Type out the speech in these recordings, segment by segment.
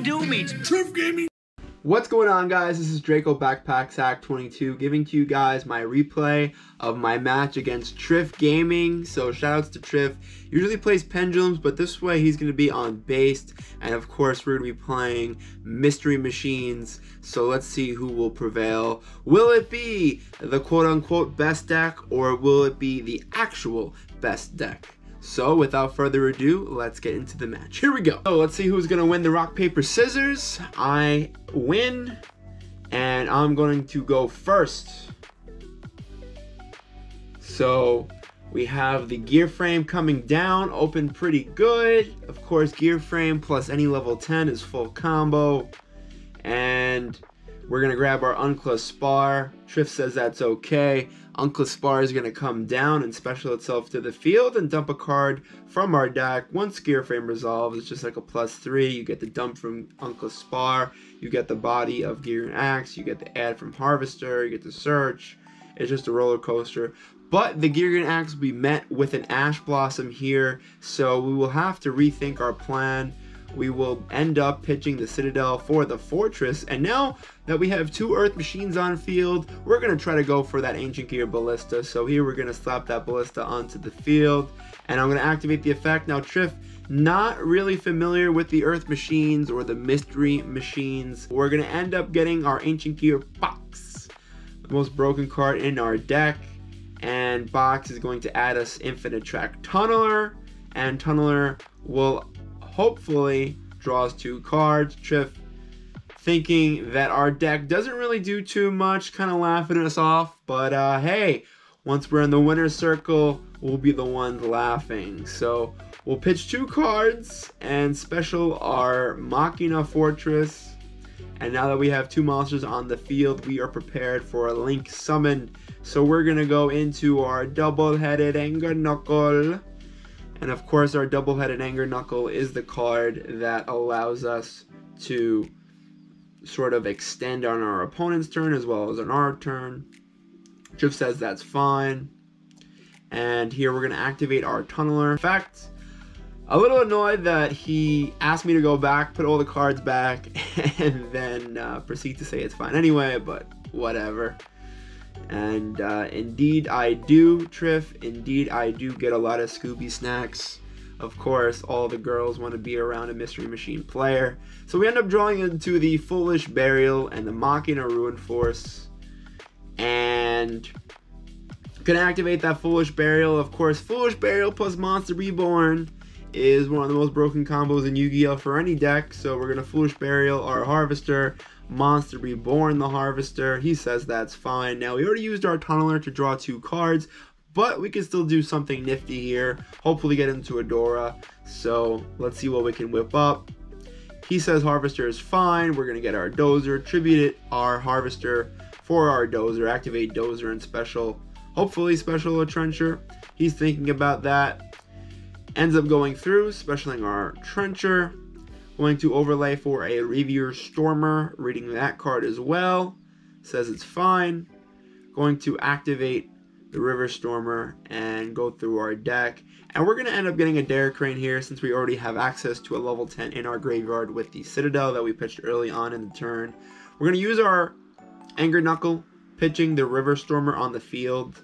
do means Trif Gaming. What's going on, guys? This is Draco Backpack Sack 22 giving to you guys my replay of my match against Trif Gaming. So shoutouts to Trif. Usually plays pendulums, but this way he's going to be on based, and of course we're going to be playing mystery machines. So let's see who will prevail. Will it be the quote-unquote best deck, or will it be the actual best deck? So without further ado, let's get into the match. Here we go. So let's see who's gonna win the rock, paper, scissors. I win, and I'm going to go first. So we have the gear frame coming down, open pretty good. Of course, gear frame plus any level 10 is full combo. And we're gonna grab our Unclosed Spar. Trif says that's okay. Unclosed Spar is going to come down and special itself to the field and dump a card from our deck. Once gear frame resolves, it's just like a +3. You get the dump from Unclosed Spar, you get the body of Gear and Axe, you get the add from Harvester, you get the search. It's just a roller coaster. But the Gear and Axe will be met with an Ash Blossom here, so we will have to rethink our plan. We will end up pitching the Citadel for the Fortress, and now that we have two Earth Machines on field, we're going to try to go for that Ancient Gear Ballista. So here we're going to slap that Ballista onto the field, and I'm going to activate the effect. Now Trif, not really familiar with the Earth Machines or the Mystery Machines. We're going to end up getting our Ancient Gear Box, the most broken card in our deck, and Box is going to add us Infinite Track Tunneler, and Tunneler will hopefully draws 2 cards. Trif thinking that our deck doesn't really do too much, kind of laughing us off, but hey, once we're in the winner's circle, we'll be the ones laughing. So we'll pitch 2 cards and special our Machina Fortress, and now that we have 2 monsters on the field, we are prepared for a Link summon. So we're gonna go into our double-headed Anger Knuckle. And of course, our double-headed Anger Knuckle is the card that allows us to sort of extend on our opponent's turn as well as on our turn. Trif says that's fine. And here we're going to activate our Tunneler effect. A little annoyed that he asked me to go back, put all the cards back, and then proceed to say it's fine anyway, but whatever. And indeed I do, Trif, indeed I do get a lot of Scooby snacks. Of course, all the girls want to be around a Mystery Machine player. So we end up drawing into the Foolish Burial and the Machina Ruin Force. And gonna activate that Foolish Burial. Of course, Foolish Burial plus Monster Reborn is one of the most broken combos in Yu-Gi-Oh! For any deck. So we're gonna Foolish Burial our Harvester, Monster Reborn the Harvester. He says that's fine. Now we already used our Tunneler to draw 2 cards, but we can still do something nifty here. Hopefully get into Adora. So let's see what we can whip up. He says Harvester is fine. We're gonna get our Dozer, tribute our Harvester for our Dozer, activate Dozer and special, hopefully special a Trencher. He's thinking about that. Ends up going through, specialing our Trencher. Going to overlay for a Revier Stormer, reading that card as well. Says it's fine. Going to activate the River Stormer and go through our deck. And we're going to end up getting a Dare Crane here since we already have access to a level 10 in our graveyard with the Citadel that we pitched early on in the turn. We're going to use our Anger Knuckle, pitching the River Stormer on the field.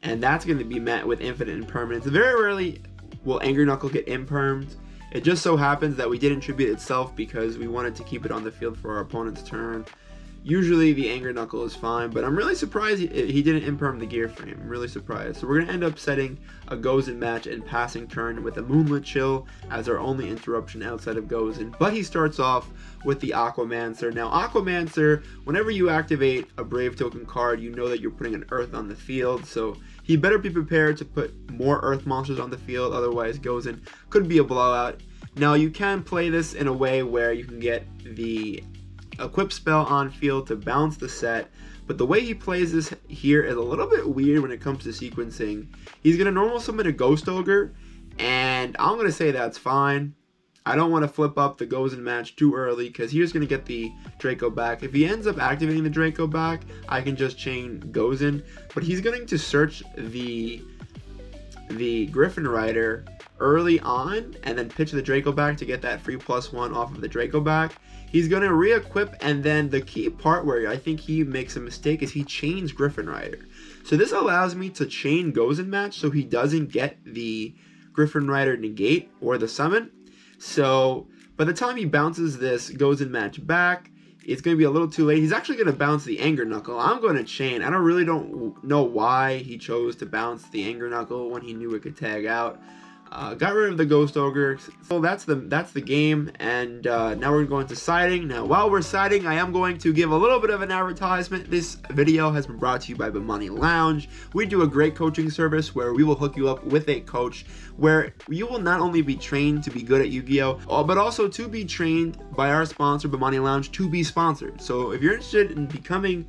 And that's going to be met with Infinite Impermanence. Very rarely will Anger Knuckle get impermed. It just so happens that we didn't tribute itself because we wanted to keep it on the field for our opponent's turn. Usually the Anger Knuckle is fine, but I'm really surprised he didn't imperm the gear frame. I'm really surprised. So we're going to end up setting a Gozen match and passing turn with a Moonlit Chill as our only interruption outside of Gozen. But he starts off with the Aquamancer. Now Aquamancer, whenever you activate a Brave Token card, you know that you're putting an Earth on the field. So he better be prepared to put more Earth monsters on the field, otherwise Gozen could be a blowout. Now you can play this in a way where you can get the Equip spell on field to bounce the set, but the way he plays this here is a little bit weird when it comes to sequencing. He's going to normal summon a Ghost Ogre, and I'm going to say that's fine. I don't want to flip up the Gozen match too early because he's going to get the Draco back. If he ends up activating the Draco back, I can just chain Gozen, but he's going to search the Griffin Rider early on and then pitch the Draco back to get that free +1 off of the Draco back. He's going to re-equip, and then the key part where I think he makes a mistake is he chains Griffin Rider. So this allows me to chain Gozen Match so he doesn't get the Griffin Rider negate or the summon. So by the time he bounces this Gozen Match back, it's going to be a little too late. He's actually going to bounce the Anger Knuckle. I'm going to chain. I don't know why he chose to bounce the Anger Knuckle when he knew it could tag out. Got rid of the Ghost Ogre. So that's the game, and now we're going to siding. Now while we're siding, I am going to give a little bit of an advertisement. This video has been brought to you by Money Lounge. We do a great coaching service where we will hook you up with a coach where you will not only be trained to be good at Yu-Gi-Oh, but also to be trained by our sponsor, Money Lounge, to be sponsored. So if you're interested in becoming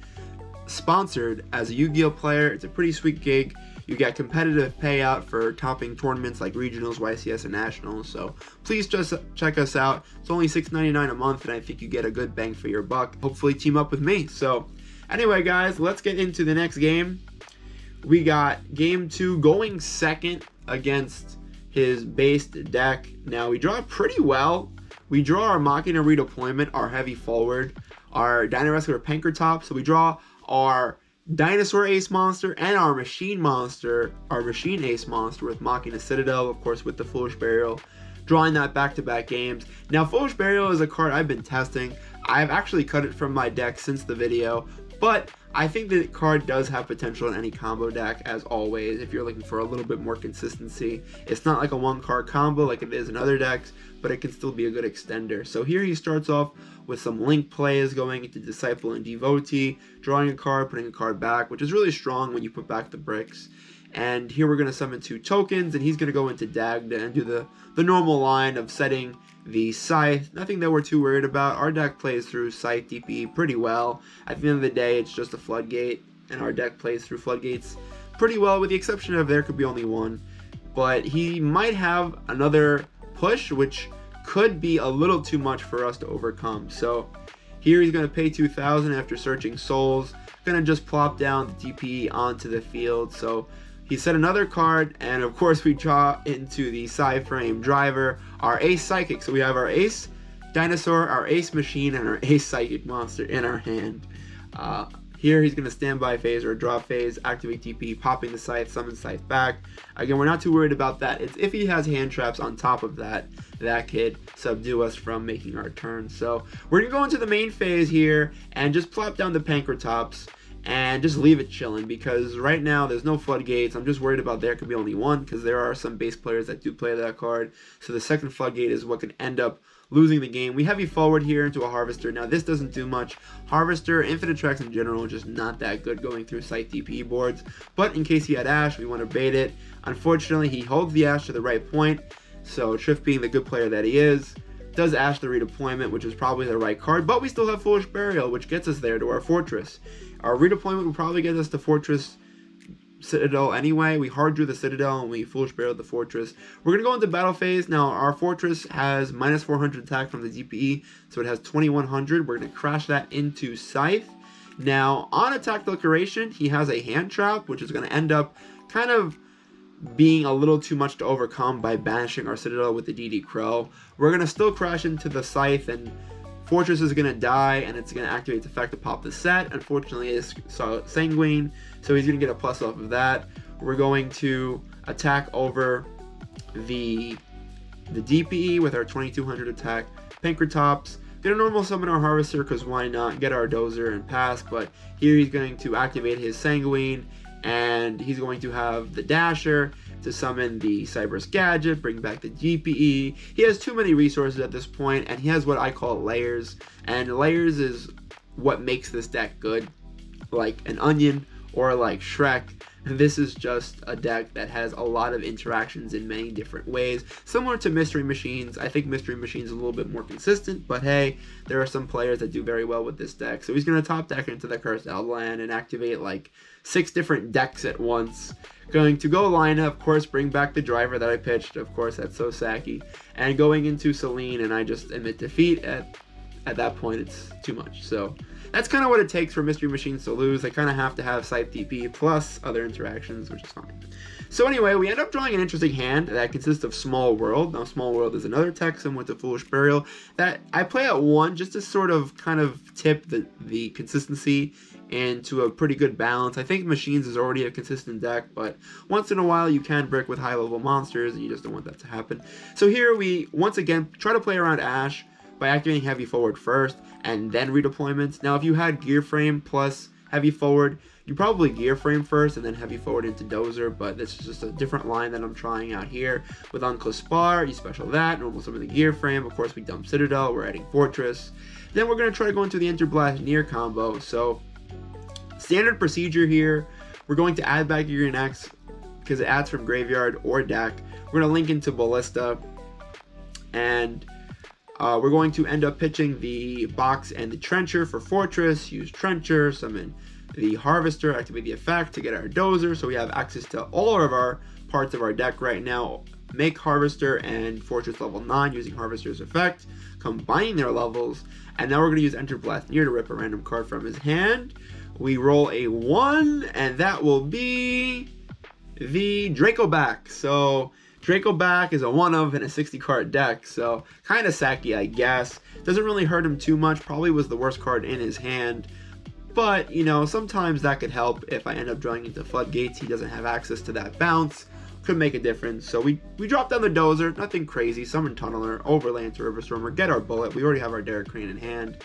sponsored as a Yu-Gi-Oh player, it's a pretty sweet gig. You get competitive payout for topping tournaments like regionals, YCS, and nationals. So please just check us out. It's only $6.99 a month, and I think you get a good bang for your buck. Hopefully team up with me. So anyway, guys, let's get into the next game. We got game 2 going second against his based deck. Now we draw pretty well. We draw our Machina Redeployment, our heavy forward, our Dino Rescuer Pankrotop. So we draw our Dinosaur Ace Monster and our Machine Monster, our Machine Ace Monster with Machina Citadel, of course, with the Foolish Burial, drawing that back-to-back games. Now, Foolish Burial is a card I've been testing. I've actually cut it from my deck since the video, but I think the card does have potential in any combo deck, as always, if you're looking for a little bit more consistency. It's not like a one-card combo like it is in other decks, but it can still be a good extender. So here he starts off with some link plays going into Disciple and Devotee, drawing a card, putting a card back, which is really strong when you put back the bricks. And here we're going to summon 2 tokens, and he's going to go into Dagda and do the normal line of setting the Scythe. Nothing that we're too worried about. Our deck plays through Scythe DP pretty well. At the end of the day, it's just a Floodgate, and our deck plays through Floodgates pretty well, with the exception of there could be only one. But he might have another push, which could be a little too much for us to overcome. So here he's going to pay 2,000 after searching souls. Going to just plop down the DP onto the field. So he set another card, and of course we draw into the Psy-Frame Driver, our Ace Psychic. So we have our Ace Dinosaur, our Ace Machine, and our Ace Psychic Monster in our hand. Here he's going to standby phase or draw phase, activate DP, popping the Scythe, summon Scythe back. Again, we're not too worried about that. It's if he has hand traps on top of that could subdue us from making our turn. So we're going to go into the main phase here and just plop down the Pankratops and just leave it chilling, because right now there's no Floodgates. I'm just worried about there could be only one, because there are some base players that do play that card. So the second Floodgate is what can end up losing the game. We heavy forward here into a Harvester. Now this doesn't do much. Harvester, Infinite Tracks in general, just not that good going through Scythe DP boards. But in case he had Ash, we want to bait it. Unfortunately, he holds the Ash to the right point. So Trif, being the good player that he is, does Ash the redeployment, which is probably the right card. But we still have Foolish Burial, which gets us there to our Fortress. Our redeployment will probably get us to Fortress Citadel anyway. We hard drew the Citadel and we Foolish Burial the Fortress. We're going to go into battle phase. Now our Fortress has minus 400 attack from the DPE, so it has 2100. We're going to crash that into Scythe. Now on attack declaration, he has a hand trap, which is going to end up kind of being a little too much to overcome by banishing our Citadel with the DD Crow. We're going to still crash into the Scythe, and Fortress is going to die, and it's going to activate its effect to pop the set. Unfortunately, it's Sanguine, so he's going to get a plus off of that. We're going to attack over the DPE with our 2200 attack. Pankratops, get a normal summon our Harvester, because why not? Get our Dozer and pass, but here he's going to activate his Sanguine, and he's going to have the Dasher to summon the Cyberus Gadget, bring back the DPE. He has too many resources at this point, and he has what I call layers, and layers is what makes this deck good, like an Onion or like Shrek. This is just a deck that has a lot of interactions in many different ways, similar to Mystery Machines. I think Mystery Machines is a little bit more consistent, but hey, there are some players that do very well with this deck. So he's going to top deck into the Cursed Outland and activate like 6 different decks at once. Going to go Lina, of course, bring back the driver that I pitched. Of course, that's so sacky. And going into Selene, and I just am at defeat at at that point it's too much. So that's kind of what it takes for Mystery Machines to lose. They kind of have to have Scythe DP plus other interactions, which is fine. So anyway, we end up drawing an interesting hand that consists of Small World. Now, Small World is another tech similar to Foolish Burial that I play at 1 just to sort of kind of tip the consistency into a pretty good balance. I think Machines is already a consistent deck, but once in a while you can brick with high-level monsters, and you just don't want that to happen. So here we, once again, try to play around Ash by activating Heavy Forward first, and then redeployments. Now, if you had Gear Frame plus Heavy Forward, you probably Gear Frame first and then Heavy Forward into Dozer, but this is just a different line that I'm trying out here. With Uncle Spar, you special that, normal summon the Gear Frame, of course we dump Citadel, we're adding Fortress. Then we're going to try to go into the Enter Blast Near combo. So, standard procedure here, we're going to add back your X because it adds from Graveyard or deck. We're going to link into Ballista, and we're going to end up pitching the Box and the Trencher for Fortress, use Trencher, summon the Harvester, activate the effect to get our Dozer, so we have access to all of our parts of our deck right now. Make Harvester and Fortress level 9 using Harvester's effect, combining their levels, and now we're going to use Enter Blast Near to rip a random card from his hand. We roll a 1, and that will be the Dracoback. So Dracoback is a 1-of in a 60-card deck, so kind of sacky, I guess. Doesn't really hurt him too much, probably was the worst card in his hand. But, you know, sometimes that could help if I end up drawing into Floodgates. He doesn't have access to that bounce. Could make a difference. So we drop down the Dozer, nothing crazy. Summon Tunneler, overlay into Riverstormer, get our Bullet. We already have our Derek Crane in hand.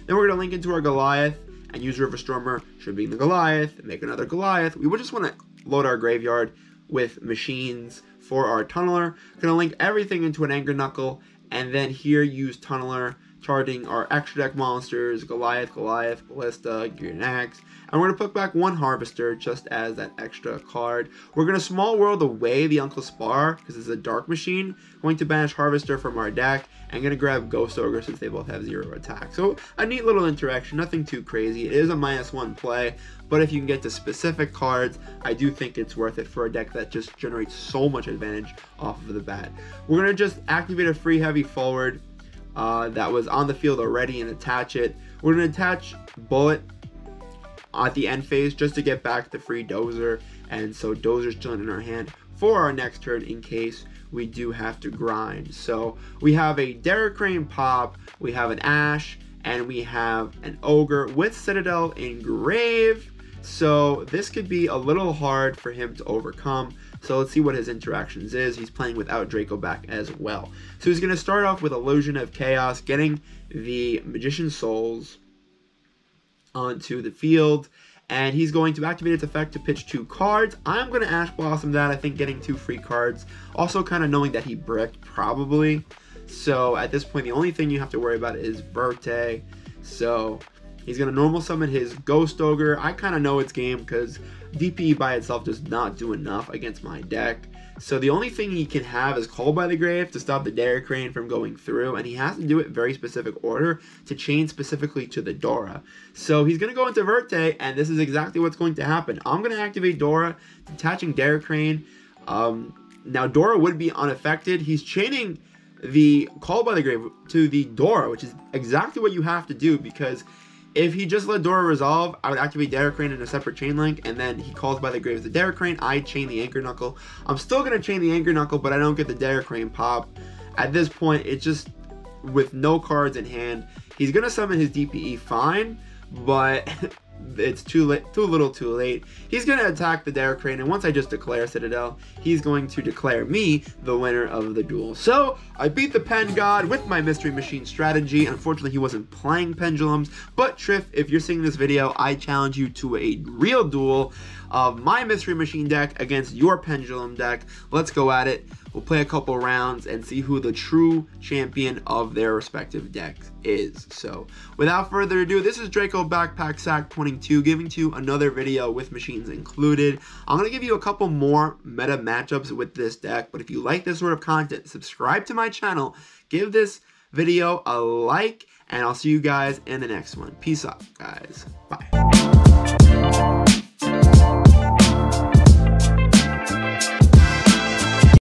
Then we're going to link into our Goliath and use Riverstormer, should be in the Goliath, make another Goliath. We would just want to load our graveyard with Machines for our Tunneler. Going to link everything into an Anger Knuckle, and then here use Tunneler, charging our extra deck monsters, Goliath, Ballista, Gear Axe, and we're going to put back 1 Harvester just as that extra card. We're going to Small World away the Uncle Spar because it's a Dark Machine, going to banish Harvester from our deck, and going to grab Ghost Ogre since they both have 0 attack. So a neat little interaction, nothing too crazy. It is a -1 play, but if you can get to specific cards, I do think it's worth it for a deck that just generates so much advantage off of the bat. We're going to just activate a free Heavy Forward that was on the field already and attach it. We're going to attach Bullet at the end phase just to get back the free Dozer, and so Dozer's chilling in our hand for our next turn in case we do have to grind. So we have a Derek Crane pop, we have an Ash, and we have an Ogre with Citadel Engrave. So this could be a little hard for him to overcome. So let's see what his interactions is. He's playing without Dracoback as well. So he's going to start off with Illusion of Chaos, getting the Magician's Souls onto the field. And he's going to activate its effect to pitch 2 cards. I'm going to Ash Blossom that, I think getting 2 free cards. Also kind of knowing that he bricked, probably. So at this point, the only thing you have to worry about is Verte. So he's going to normal summon his Ghost Ogre. I kind of know it's game because DPE by itself does not do enough against my deck. So the only thing he can have is Call by the Grave to stop the Derek Crane from going through, and he has to do it very specific order to chain specifically to the Dora. So he's going to go into Verte, and this is exactly what's going to happen. I'm going to activate Dora, detaching Derek Crane. Now Dora would be unaffected. He's chaining the Call by the Grave to the Dora, which is exactly what you have to do, because if he just let Dora resolve, I would activate Derek Crane in a separate chain link, and then he calls by the Grave as the Derek Crane. I chain the Anchor Knuckle. I'm still going to chain the Anchor Knuckle, but I don't get the Derek Crane pop. At this point, it's just with no cards in hand. He's going to summon his DPE fine, but it's too little too late. He's going to attack the Derek Crane, and once I just declare Citadel, he's going to declare me the winner of the duel. So I beat the Pen God with my Mystery Machine strategy. Unfortunately, he wasn't playing Pendulums, but Trif, if you're seeing this video, I challenge you to a real duel of my Mystery Machine deck against your Pendulum deck. Let's go at it. We'll play a couple rounds and see who the true champion of their respective decks is. So without further ado, this is Draco Backpack Sack 22 giving to you another video with machines included. I'm going to give you a couple more meta matchups with this deck, but if you like this sort of content, subscribe to my channel, give this video a like, and I'll see you guys in the next one. Peace out, guys. Bye.